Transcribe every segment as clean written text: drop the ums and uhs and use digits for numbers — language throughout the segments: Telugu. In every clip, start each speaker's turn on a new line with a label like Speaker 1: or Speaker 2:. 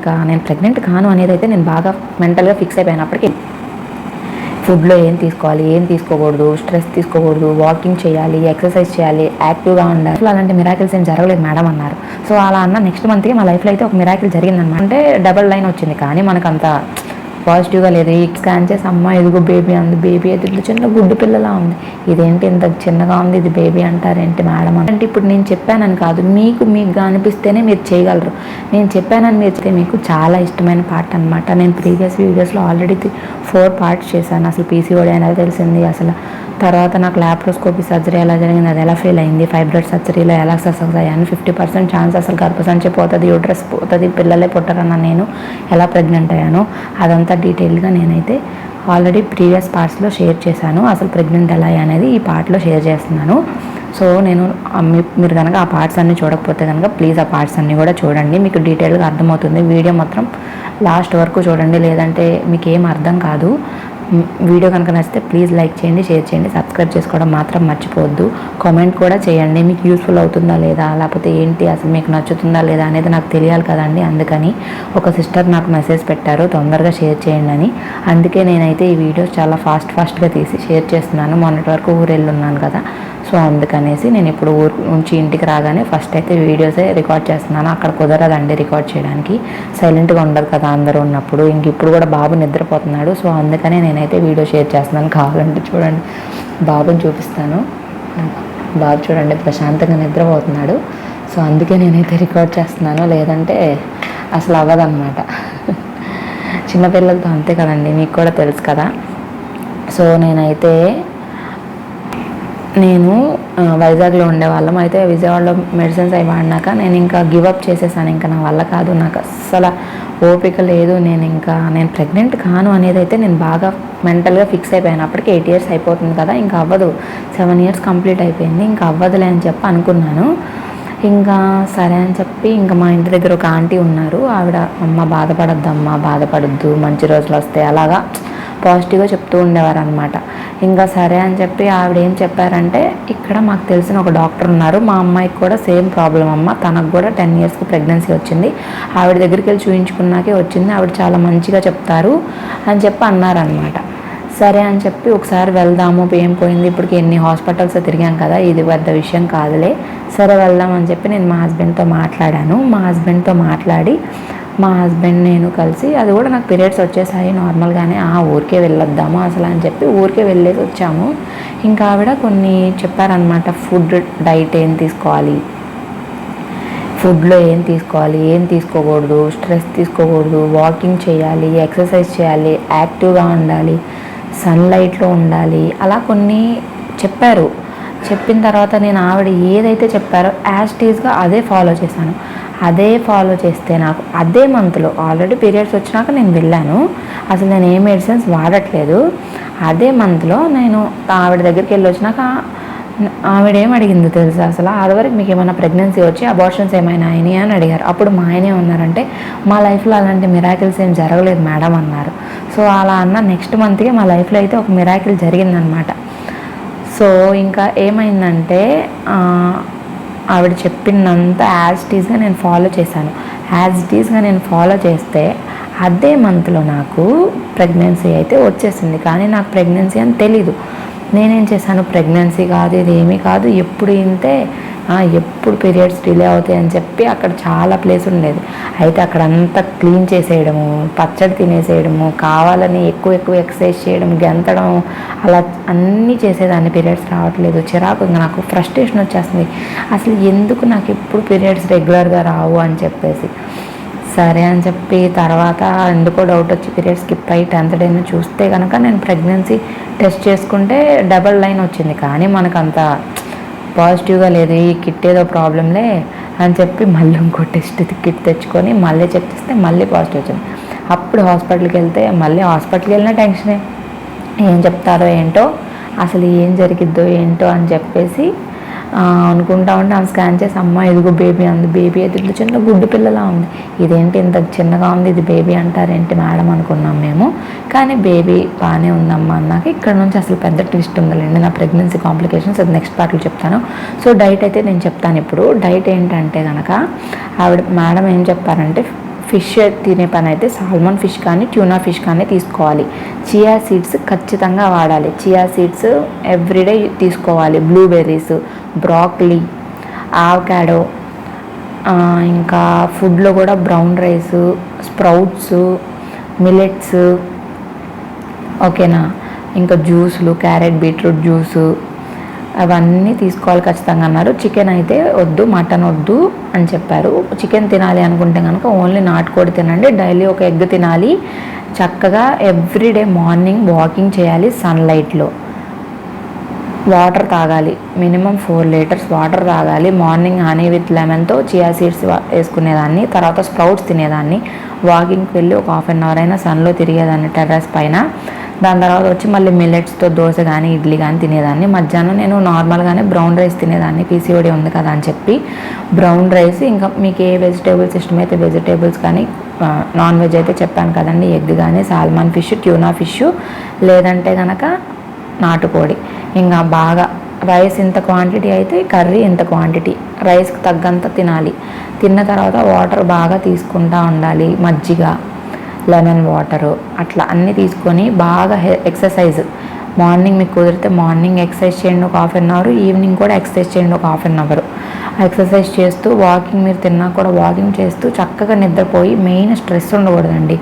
Speaker 1: ఇంకా నేను ప్రెగ్నెంట్ కాను అనేది అయితే నేను బాగా మెంటల్గా ఫిక్స్ అయిపోయినప్పటికీ ఫుడ్లో ఏం తీసుకోవాలి, ఏం తీసుకోకూడదు, స్ట్రెస్ తీసుకోకూడదు, వాకింగ్ చేయాలి, ఎక్సర్సైజ్ చేయాలి, యాక్టివ్గా ఉండాలి. అసలు అలాంటి మిరాకిల్స్ ఏం జరగలేదు మేడం అన్నారు. సో అలా అన్న నెక్స్ట్ మంత్కి మా లైఫ్లో అయితే ఒక మిరాకిల్ జరిగిందన్నమాట. అంటే డబల్ లైన్ వచ్చింది, కానీ మనకంత పాజిటివ్గా లేదు. ఈ స్కాన్ చేసి అమ్మ ఇదిగో బేబీ అంది, బేబీ అయితే ఇట్లా చిన్న గుడ్డు పిల్లలా ఉంది, ఇదేంటి ఇంత చిన్నగా ఉంది, ఇది బేబీ అంటారేంటి మేడం అంటే. ఇప్పుడు నేను చెప్పానని కాదు, మీకు అనిపిస్తేనే మీరు చేయగలరు. నేను చెప్పానని మీరు మీకు చాలా ఇష్టమైన పార్ట్ అనమాట. నేను ప్రీవియస్ వీడియోస్లో ఆల్రెడీ 4 పార్ట్స్ చేశాను. అసలు పీసీఓడి అనేది తెలిసింది, అసలు తర్వాత నాకు ల్యాప్రోస్కోపీ సర్జరీ ఎలా జరిగింది, అది ఎలా ఫెయిల్ అయింది, ఫైబ్రాయిడ్ సర్జరీలో ఎలా సక్సెస్ అయ్యాను, 50% ఛాన్స్ అసలు గర్భసంచి పోతుంది, యూట్రస్ పోతుంది, పిల్లలే పుట్టరన్న నేను ఎలా ప్రెగ్నెంట్ అయ్యాను, అదంతా డీటెయిల్గా నేనైతే ఆల్రెడీ ప్రీవియస్ పార్ట్స్లో షేర్ చేశాను. అసలు ప్రెగ్నెంట్ ఎలా అనేది ఈ పార్ట్లో షేర్ చేస్తున్నాను. సో నేను మీరు కనుక ఆ పార్ట్స్ అన్నీ చూడకపోతే కనుక ప్లీజ్ ఆ పార్ట్స్ అన్నీ కూడా చూడండి, మీకు డీటెయిల్గా అర్థమవుతుంది. వీడియో మాత్రం లాస్ట్ వరకు చూడండి, లేదంటే మీకు ఏం అర్థం కాదు. వీడియో కనుక నచ్చితే ప్లీజ్ లైక్ చేయండి, షేర్ చేయండి, సబ్స్క్రైబ్ చేసుకోవడం మాత్రం మర్చిపోవద్దు. కామెంట్ కూడా చేయండి, మీకు యూస్ఫుల్ అవుతుందా లేదా, లేకపోతే ఏంటి అసలు మీకు నచ్చుతుందా లేదా అనేది నాకు తెలియాలి కదండి. అందుకని ఒక సిస్టర్ నాకు మెసేజ్ పెట్టారు తొందరగా షేర్ చేయండి అని. అందుకే నేనైతే ఈ వీడియోస్ చాలా ఫాస్ట్గా తీసి షేర్ చేస్తున్నాను. మొన్నటి వరకు ఊరు వెళ్ళున్నాను కదా, సో అందుకనేసి నేను ఇప్పుడు ఊరు నుంచి ఇంటికి రాగానే ఫస్ట్ అయితే వీడియోసే రికార్డ్ చేస్తున్నాను. అక్కడ కుదరదండి రికార్డ్ చేయడానికి, సైలెంట్గా ఉండదు కదా అందరూ ఉన్నప్పుడు. ఇప్పుడు కూడా బాబు నిద్రపోతున్నాడు, సో అందుకనే నేనైతే వీడియో షేర్ చేస్తున్నాను. కావాలంటే చూడండి, బాబుని చూపిస్తాను. బాబు చూడండి ప్రశాంతంగా నిద్రపోతున్నాడు. సో అందుకే నేనైతే రికార్డ్ చేస్తున్నాను, లేదంటే అసలు అవ్వదన్నమాట. చిన్నపిల్లలతో అంతే కదండి, మీకు కూడా తెలుసు కదా. సో నేను వైజాగ్లో ఉండేవాళ్ళం, అయితే విజయవాడలో మెడిసిన్స్ అవి వాడినాక నేను ఇంకా గివప్ చేసేసాను. ఇంకా నా వల్ల కాదు, నాకు అస్సలు ఓపిక లేదు. నేను ప్రెగ్నెంట్ కాను అనేది అయితే నేను బాగా మెంటల్గా ఫిక్స్ అయిపోయాను. అప్పటికి 8 years అయిపోతుంది కదా, ఇంకా అవ్వదు. 7 years కంప్లీట్ అయిపోయింది, ఇంకా అవ్వదులే అని చెప్పి అనుకున్నాను. ఇంకా సరే అని చెప్పి ఇంకా మా ఇంటి దగ్గర ఒక ఆంటీ ఉన్నారు, ఆవిడ అమ్మ బాధపడొద్దు, మంచి రోజులు వస్తాయి, అలాగా పాజిటివ్గా చెప్తూ ఉండేవారు అనమాట. ఇంకా సరే అని చెప్పి ఆవిడ ఏం చెప్పారంటే, ఇక్కడ మాకు తెలిసిన ఒక డాక్టర్ ఉన్నారు, మా అమ్మాయికి కూడా సేమ్ ప్రాబ్లం అమ్మ, తనకు కూడా 10 yearsకి ప్రెగ్నెన్సీ వచ్చింది, ఆవిడ దగ్గరికి వెళ్ళి చూపించుకున్నాకే వచ్చింది, ఆవిడ చాలా మంచిగా చెప్తారు అని చెప్పి అన్నారనమాట. సరే అని చెప్పి ఒకసారి వెళ్దాము, ఏం పోయింది, ఇప్పటికి ఎన్ని హాస్పిటల్స్ తిరిగాం కదా, ఇది పెద్ద విషయం కాదులే, సరే వెళ్దాం అని చెప్పి నేను మా హస్బెండ్తో మాట్లాడాను. మా హస్బెండ్ నేను కలిసి, అది కూడా నాకు పీరియడ్స్ వచ్చేసాయి నార్మల్గానే, ఊరికే వెళ్ళొద్దాము అసలు అని చెప్పి ఊరికే వెళ్ళేసి వచ్చాము. ఇంకా ఆవిడ కొన్ని చెప్పారనమాట, ఫుడ్ డైట్ ఏం తీసుకోవాలి, ఫుడ్లో ఏం తీసుకోవాలి, ఏం తీసుకోకూడదు, స్ట్రెస్ తీసుకోకూడదు, వాకింగ్ చేయాలి, ఎక్సర్సైజ్ చేయాలి, యాక్టివ్గా ఉండాలి, సన్లైట్లో ఉండాలి, అలా కొన్ని చెప్పారు. చెప్పిన తర్వాత నేను ఆవిడ ఏదైతే చెప్పారో యాజ్ టీజ్గా అదే ఫాలో చేశాను. అదే ఫాలో చేస్తే నాకు అదే మంత్లో ఆల్రెడీ పీరియడ్స్ వచ్చినాక నేను వెళ్ళాను, అసలు నేను ఏ మెడిసిన్స్ వాడట్లేదు. అదే మంత్లో నేను ఆవిడ దగ్గరికి వెళ్ళి వచ్చినాక ఆవిడ ఏం అడిగిందో తెలుసా, అసలు అదివరకు మీకు ఏమైనా ప్రెగ్నెన్సీ వచ్చి అబార్షన్స్ ఏమైనా అయినాయి అని అడిగారు. అప్పుడు మా ఆయనే ఉన్నారంటే, మా లైఫ్లో అలాంటి మిరాకిల్స్ ఏం జరగలేదు మేడం అన్నారు. సో అలా అన్న నెక్స్ట్ మంత్కి మా లైఫ్లో అయితే ఒక మిరాకిల్ జరిగిందనమాట. సో ఇంకా ఏమైందంటే, ఆవిడ చెప్పినంత యాజ్ టీజ్గా నేను ఫాలో చేశాను. యాజ్ టీజ్గా నేను ఫాలో చేస్తే అదే మంత్లో నాకు ప్రెగ్నెన్సీ అయితే వచ్చేసింది. కానీ నాకు ప్రెగ్నెన్సీ అని తెలీదు. నేనేం చేశాను, ప్రెగ్నెన్సీ కాదు, ఇది ఏమీ కాదు, ఎప్పుడు ఇంతే, ఎప్పుడు పీరియడ్స్ డిలే అవుతాయి అని చెప్పి అక్కడ చాలా ప్లేస్ ఉండేది. అయితే అక్కడంతా క్లీన్ చేసేయడము, పచ్చడి తినేసేయడము, కావాలని ఎక్కువ ఎక్సర్సైజ్ చేయడం, గెంతడం, అలా అన్నీ చేసేదాన్ని. పీరియడ్స్ రావట్లేదు, చిరాకు, ఇంకా నాకు ఫ్రస్ట్రేషన్ వచ్చేస్తుంది, అసలు ఎందుకు నాకు ఎప్పుడు పీరియడ్స్ రెగ్యులర్గా రావు అని చెప్పేసి. సరే అని చెప్పి తర్వాత ఎందుకో డౌట్ వచ్చి పీరియడ్ స్కిప్ అయ్యి 10th day చూస్తే కనుక నేను ప్రెగ్నెన్సీ టెస్ట్ చేసుకుంటే డబల్ లైన్ వచ్చింది. కానీ మనకు అంత పాజిటివ్గా లేదు, ఈ కిట్ ఏదో ప్రాబ్లంలే అని చెప్పి మళ్ళీ ఇంకో టెస్ట్ కిట్ తెచ్చుకొని మళ్ళీ చెక్ చేస్తే మళ్ళీ పాజిటివ్ వచ్చింది. అప్పుడు హాస్పిటల్కి వెళ్తే మళ్ళీ హాస్పిటల్కి వెళ్ళిన టెన్షనే, ఏం చెప్తారో ఏంటో, అసలు ఏం జరిగిద్దో ఏంటో అని చెప్పేసి అనుకుంటా ఉంటే ఆమె స్కాన్ చేసి అమ్మ ఇదిగో బేబీ అంది, బేబీ అయితే ఇట్లా చిన్న గుడ్డు పిల్లలా ఉంది, ఇదేంటి ఇంత చిన్నగా ఉంది, ఇది బేబీ అంటారేంటి మేడం అనుకున్నాం మేము. కానీ బేబీ బాగానే ఉందమ్మా అన్నాక ఇక్కడ నుంచి అసలు పెద్ద ట్విస్ట్ ఉందండి నా ప్రెగ్నెన్సీ కాంప్లికేషన్స్, అది నెక్స్ట్ పార్ట్లో చెప్తాను. సో డైట్ అయితే నేను చెప్తాను ఇప్పుడు. డైట్ ఏంటంటే కనుక ఆవిడ మేడం ఏం చెప్పారంటే, ఫిష్ తినే పని అయితే సాల్మన్ ఫిష్ కానీ ట్యూనా ఫిష్ కానీ తీసుకోవాలి. చియా సీడ్స్ ఖచ్చితంగా వాడాలి. చియా సీడ్స్ ఎవ్రీడే తీసుకోవాలి. బ్లూబెర్రీస్, బ్రాక్లీ, ఆవకాడో, ఇంకా ఫుడ్లో కూడా బ్రౌన్ రైస్, స్ప్రౌట్స్, మిల్లెట్స్, ఓకేనా. ఇంకా జ్యూసులు, క్యారెట్ బీట్రూట్ జ్యూసు అవన్నీ తీసుకోవాలి ఖచ్చితంగా అన్నారు. చికెన్ అయితే వద్దు, మటన్ వద్దు అని చెప్పారు. చికెన్ తినాలి అనుకుంటే కనుక ఓన్లీ నాటుకోడి తినండి. డైలీ ఒక ఎగ్ తినాలి. చక్కగా ఎవ్రీడే మార్నింగ్ వాకింగ్ చేయాలి సన్లైట్లో. వాటర్ తాగాలి, మినిమం 4 లీటర్స్ వాటర్ తాగాలి. మార్నింగ్ హనీ విత్ లెమన్తో చియా సీడ్స్ వేసుకునేదాన్ని, తర్వాత స్ప్రౌట్స్ తినేదాన్ని. వాకింగ్కి వెళ్ళి ఒక 1/2 అవర్ అయినా సన్లో తిరిగేదాన్ని టెర్రస్ పైన. దాని తర్వాత వచ్చి మళ్ళీ మిల్లెట్స్తో దోశ కానీ ఇడ్లీ కానీ తినేదాన్ని. మధ్యాహ్నం నేను నార్మల్గానే బ్రౌన్ రైస్ తినేదాన్ని, పీసీఓడి ఉంది కదా అని చెప్పి బ్రౌన్ రైస్. ఇంకా మీకు ఏ వెజిటేబుల్స్ ఇష్టమైతే వెజిటేబుల్స్ కానీ, నాన్ వెజ్ అయితే చెప్పాను కదండి, ఎగ్ కానీ, సాల్మన్ ఫిష్, ట్యూనా ఫిష్, లేదంటే కనుక నాటుకోడి. ఇంకా బాగా రైస్ ఇంత క్వాంటిటీ అయితే కర్రీ ఇంత క్వాంటిటీ, రైస్కి తగ్గంత తినాలి. తిన్న తర్వాత వాటర్ బాగా తీసుకుంటూ ఉండాలి, మజ్జిగ, లెమన్ వాటరు, అట్లా అన్నీ తీసుకొని బాగా ఎక్సర్సైజ్. మార్నింగ్ మీకు కుదిరితే మార్నింగ్ ఎక్సర్సైజ్ చేయండి ఒక 1/2 అవర్, ఈవినింగ్ కూడా ఎక్సర్సైజ్ చేయండి ఒక 1/2 అవర్. ఎక్సర్సైజ్ చేస్తూ వాకింగ్, మీరు తిన్నా కూడా వాకింగ్ చేస్తూ చక్కగా నిద్రపోయి. మెయిన్ స్ట్రెస్ ఉండకూడదండి.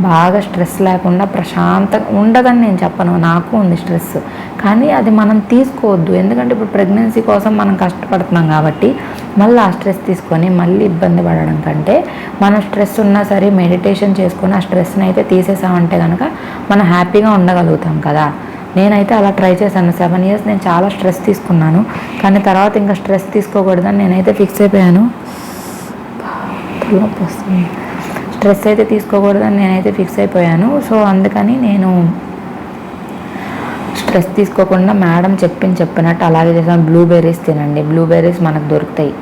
Speaker 1: బాగా స్ట్రెస్ లేకుండా ప్రశాంతంగా ఉండదని నేను చెప్పను, నాకు ఉంది స్ట్రెస్, కానీ అది మనం తీసుకోవద్దు. ఎందుకంటే ఇప్పుడు ప్రెగ్నెన్సీ కోసం మనం కష్టపడుతున్నాం కాబట్టి మళ్ళీ ఆ స్ట్రెస్ తీసుకొని మళ్ళీ ఇబ్బంది పడడం కంటే మనం స్ట్రెస్ ఉన్నా సరే మెడిటేషన్ చేసుకొని ఆ స్ట్రెస్ని అయితే తీసేసామంటే కనుక మనం హ్యాపీగా ఉండగలుగుతాం కదా. నేనైతే అలా ట్రై చేశాను. 7 years నేను చాలా స్ట్రెస్ తీసుకున్నాను, కానీ తర్వాత ఇంకా స్ట్రెస్ తీసుకోకూడదని నేనైతే ఫిక్స్ అయిపోయాను. తలనొప్పి వస్తుంది. స్ట్రెస్ అయితే తీసుకోకూడదని నేనైతే ఫిక్స్ అయిపోయాను. సో అందుకని నేను స్ట్రెస్ తీసుకోకుండా మేడం చెప్పినట్టు అలాగే చేశాను. బ్లూబెర్రీస్ తినండి, బ్లూబెర్రీస్ మనకు దొరుకుతాయి.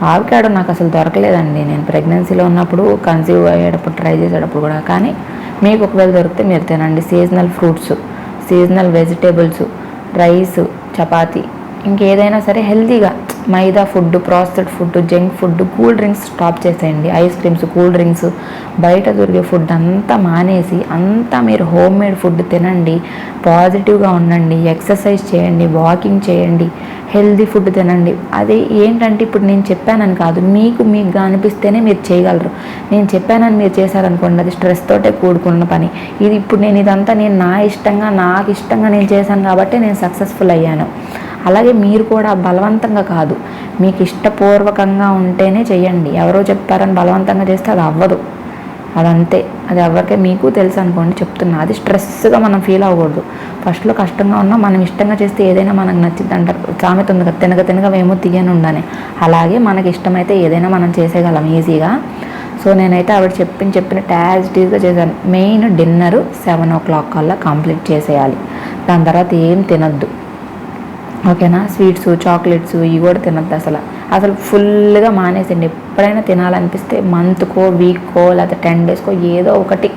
Speaker 1: ఆవకాడో నాకు అసలు దొరకలేదండి, నేను ప్రెగ్నెన్సీలో ఉన్నప్పుడు, కన్సీవ్ అయ్యేటప్పుడు ట్రై చేసేటప్పుడు కూడా. కానీ మీకు ఒకవేళ దొరికితే మీరు తినండి. Seasonal fruits, seasonal vegetables, rice, chapati, ఇంకేదైనా సరే హెల్తీగా. Maida food, processed food, junk food, cool drinks stop చేసేయండి. ఐస్ క్రీమ్స్, కూల్ డ్రింక్స్, బయట దొరికే ఫుడ్ అంతా మానేసి అంతా మీరు హోమ్ మేడ్ ఫుడ్ తినండి. పాజిటివ్గా ఉండండి, ఎక్సర్సైజ్ చేయండి, వాకింగ్ చేయండి, హెల్తీ ఫుడ్ తినండి. అది ఏంటంటే ఇప్పుడు నేను చెప్పానని కాదు, మీకు అనిపిస్తేనే మీరు చేయగలరు. నేను చెప్పానని మీరు చేశారనుకోండి, అది స్ట్రెస్ తోటే కూడుకున్న పని. ఇది ఇప్పుడు నేను ఇదంతా నాకు ఇష్టంగా నేను చేశాను కాబట్టి నేను సక్సెస్ఫుల్ అయ్యాను. అలాగే మీరు కూడా బలవంతంగా కాదు, మీకు ఇష్టపూర్వకంగా ఉంటేనే చేయండి. ఎవరో చెప్పారని బలవంతంగా చేస్తే అది అవ్వదు, అదంతే. అది ఎవరికే మీకు తెలుసు అనుకోండి, చెప్తున్నా. అది స్ట్రెస్గా మనం ఫీల్ అవ్వకూడదు. ఫస్ట్లో కష్టంగా ఉన్నా మనం ఇష్టంగా చేస్తే ఏదైనా మనకు నచ్చింది అంటారు, సామెత ఉంది కదా, తినగవేమో తీయని ఉండని. అలాగే మనకి ఇష్టమైతే ఏదైనా మనం చేసేయగలం ఈజీగా. సో నేనైతే ఆవిడ చెప్పినట్టు యాజ్ ఇట్ ఈజ్గా చేశాను. మెయిన్ డిన్నరు 7 o'clock కల్లా కంప్లీట్ చేసేయాలి. దాని తర్వాత ఏం తినద్దు, ఓకేనా. స్వీట్స్, చాక్లెట్స్ ఇవి కూడా తినద్దు అసలు ఫుల్గా మానేసండి. ఎప్పుడైనా తినాలనిపిస్తే మంత్కో, వీక్కో, లేకపోతే 10 daysకో ఏదో ఒకటి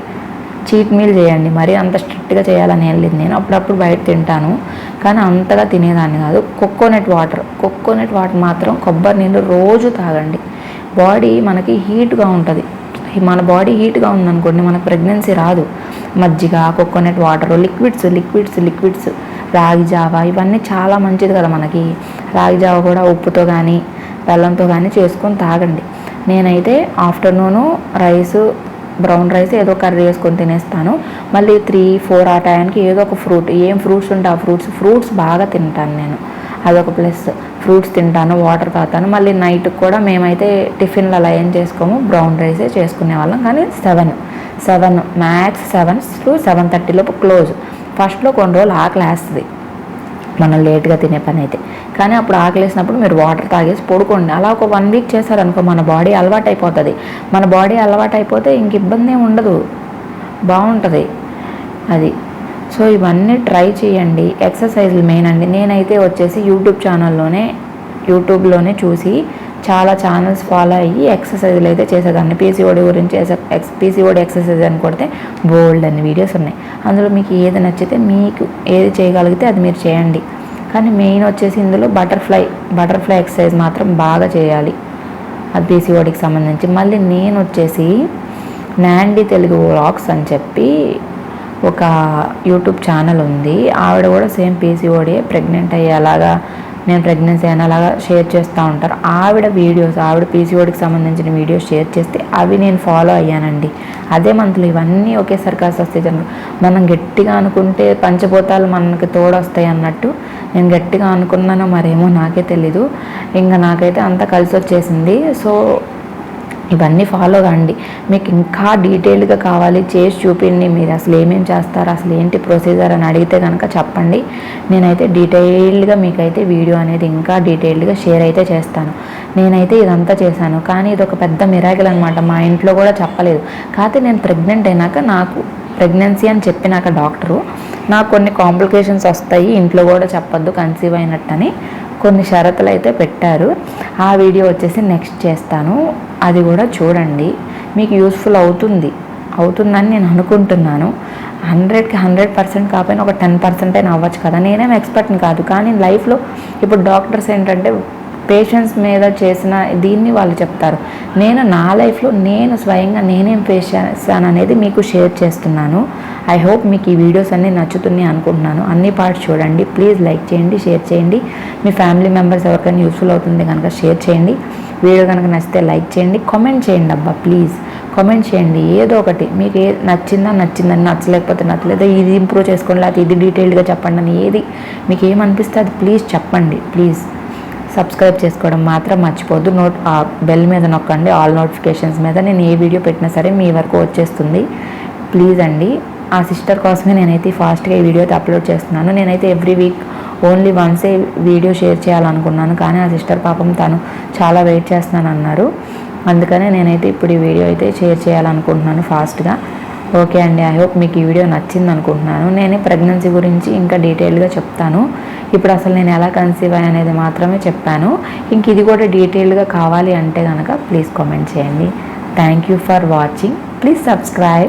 Speaker 1: చీట్ మీల్ చేయండి. మరీ అంత స్ట్రిక్ట్గా చేయాలని ఏం లేదు. నేను అప్పుడప్పుడు బయట తింటాను, కానీ అంతగా తినేదాన్ని కాదు. కోకోనట్ వాటర్ మాత్రం, కొబ్బరి నీళ్ళు రోజు తాగండి. బాడీ మనకి హీట్గా ఉంటుంది. మన బాడీ హీట్గా ఉందనుకోండి, మనకు ప్రెగ్నెన్సీ రాదు. మజ్జిగ, కోకోనట్ వాటర్, లిక్విడ్స్, రాగి జావ, ఇవన్నీ చాలా మంచిది కదా మనకి. రాగి జావ కూడా ఉప్పుతో కానీ బెల్లంతో కానీ చేసుకొని తాగండి. నేనైతే ఆఫ్టర్నూను బ్రౌన్ రైస్ ఏదో కర్రీ వేసుకొని తినేస్తాను. మళ్ళీ 3-4 ఆ టైంకి ఏదో ఒక ఫ్రూట్, ఏం ఫ్రూట్స్ ఉంటే ఆ ఫ్రూట్స్ బాగా తింటాను నేను. అదొక ప్లస్. ఫ్రూట్స్ తింటాను, వాటర్ తాగుతాను. మళ్ళీ నైట్కి కూడా మేమైతే టిఫిన్లు అలా ఏం చేసుకోము, బ్రౌన్ రైసే చేసుకునే వాళ్ళం. కానీ 7 మ్యాక్స్ 7 to 7:30 లోపు క్లోజ్. ఫస్ట్లో కొన్ని రోజులు ఆకలి వేస్తుంది మనం లేట్గా తినే పని అయితే, కానీ అప్పుడు ఆకలి వేసినప్పుడు మీరు వాటర్ తాగేసి పడుకోండి. అలా ఒక 1 week చేశారనుకో, మన బాడీ అలవాటు అయిపోతుంది. మన బాడీ అలవాటు అయిపోతే ఇంక ఇబ్బంది ఏమి ఉండదు, బాగుంటుంది అది. సో ఇవన్నీ ట్రై చేయండి. ఎక్సర్సైజ్లు మెయిన్ అండి. నేనైతే వచ్చేసి యూట్యూబ్లోనే చూసి చాలా ఛానల్స్ ఫాలో అయ్యి ఎక్సర్సైజ్లు అయితే చేసేదాన్ని. పీసీఓడి గురించి పీసీఓడి ఎక్సర్సైజ్ అని కొడితే బోల్డ్ అన్ని వీడియోస్ ఉన్నాయి. అందులో మీకు ఏది నచ్చితే, మీకు ఏది చేయగలిగితే అది మీరు చేయండి. కానీ మెయిన్ వచ్చేసి ఇందులో బటర్ఫ్లై ఎక్సర్సైజ్ మాత్రం బాగా చేయాలి, అది పీసీఓడికి సంబంధించి. మళ్ళీ నేను వచ్చేసి నాండి తెలుగు వ్లాగ్స్ అని చెప్పి ఒక యూట్యూబ్ ఛానల్ ఉంది. ఆవిడ కూడా సేమ్ పీసీఓడి ప్రెగ్నెంట్ అయ్యేలాగా, నేను ప్రెగ్నెన్సీ అయినలాగా షేర్ చేస్తూ ఉంటారు. ఆవిడ పీసీఓడికి సంబంధించిన వీడియోస్ షేర్ చేస్తే అవి నేను ఫాలో అయ్యానండి. అదే మంత్లో ఇవన్నీ ఒకేసారి కలిసి వస్తాయి. మనం గట్టిగా అనుకుంటే పంచభూతాలు మనకి తోడొస్తాయి అన్నట్టు నేను గట్టిగా అనుకున్నానో మరేమో నాకే తెలీదు. ఇంకా నాకైతే అంతా కలిసి వచ్చేసింది. సో ఇవన్నీ ఫాలో కండి. మీకు ఇంకా డీటెయిల్డ్గా కావాలి, చేసి చూపిండి, మీరు అసలు ఏమేమి చేస్తారు, అసలు ఏంటి ప్రొసీజర్ అని అడిగితే కనుక చెప్పండి. నేనైతే డీటెయిల్డ్గా మీకైతే వీడియో అనేది ఇంకా డీటెయిల్డ్గా షేర్ అయితే చేస్తాను. నేనైతే ఇదంతా చేశాను, కానీ ఇది ఒక పెద్ద మిరాకిల్ అనమాట. మా ఇంట్లో కూడా చెప్పలేదు. కాకపోతే నేను ప్రెగ్నెంట్ అయినాక, నాకు ప్రెగ్నెన్సీ అని చెప్పినాక డాక్టరు నాకు కొన్ని కాంప్లికేషన్స్ వస్తాయి, ఇంట్లో కూడా చెప్పొద్దు కన్సీవ్ అయినట్టని కొన్ని షరతులు అయితే పెట్టారు. ఆ వీడియో వచ్చేసి నెక్స్ట్ చేస్తాను, అది కూడా చూడండి. మీకు యూస్ఫుల్ అవుతుందని నేను అనుకుంటున్నాను. 100కి 100% కాకపోయినా ఒక 10% అయినా అవ్వచ్చు కదా. నేనేం ఎక్స్పర్ట్ని కాదు, కానీ లైఫ్లో ఇప్పుడు డాక్టర్స్ ఏంటంటే పేషెంట్స్ మీద చేసిన దీన్ని వాళ్ళు చెప్తారు. నేను నా లైఫ్లో నేను స్వయంగా నేనేం ఫేస్ చేశాను అనేది మీకు షేర్ చేస్తున్నాను. ఐ హోప్ మీకు ఈ వీడియోస్ అన్నీ నచ్చుతున్నాయి అనుకుంటున్నాను. అన్ని పార్ట్స్ చూడండి. ప్లీజ్ లైక్ చేయండి, షేర్ చేయండి. మీ ఫ్యామిలీ మెంబర్స్ ఎవరికైనా యూస్ఫుల్ అవుతుంది కనుక షేర్ చేయండి. వీడియో కనుక నచ్చితే లైక్ చేయండి, కామెంట్ చేయండి. ప్లీజ్ కామెంట్ చేయండి. ఏదో ఒకటి మీకు నచ్చిందని, నచ్చలేకపోతే నచ్చలేదు, ఇది ఇంప్రూవ్ చేసుకోండి, లేకపోతే ఇది డీటెయిల్డ్గా చెప్పండి అని ఏది మీకు ఏమనిపిస్తే అది ప్లీజ్ చెప్పండి. ప్లీజ్ సబ్స్క్రైబ్ చేసుకోవడం మాత్రం మర్చిపోద్దు. బెల్ మీద నొక్కండి, ఆల్ నోటిఫికేషన్స్ మీద. నేను ఏ వీడియో పెట్టినా సరే మీ వరకు వచ్చేస్తుంది. ప్లీజ్ అండి, ఆ సిస్టర్ కోసమే నేనైతే ఫాస్ట్గా ఈ వీడియో అయితే అప్లోడ్ చేస్తున్నాను. నేనైతే ఎవ్రీ వీక్ ఓన్లీ వన్సే వీడియో షేర్ చేయాలనుకున్నాను, కానీ ఆ సిస్టర్ పాపం తను చాలా వెయిట్ చేస్తున్నాను అన్నారు. అందుకనే నేనైతే ఇప్పుడు ఈ వీడియో అయితే షేర్ చేయాలనుకుంటున్నాను ఫాస్ట్గా. ఓకే అండి, ఐ హోప్ మీకు ఈ వీడియో నచ్చింది అనుకుంటున్నాను. నేను ప్రెగ్నెన్సీ గురించి ఇంకా డీటెయిల్గా చెప్తాను. ఇప్పుడు అసలు నేను ఎలా కన్సీవ్ అనేది మాత్రమే చెప్పాను. ఇంక ఇది కూడా డీటెయిల్డ్గా కావాలి అంటే కనుక ప్లీజ్ కామెంట్ చేయండి. Thank you for watching. Please subscribe.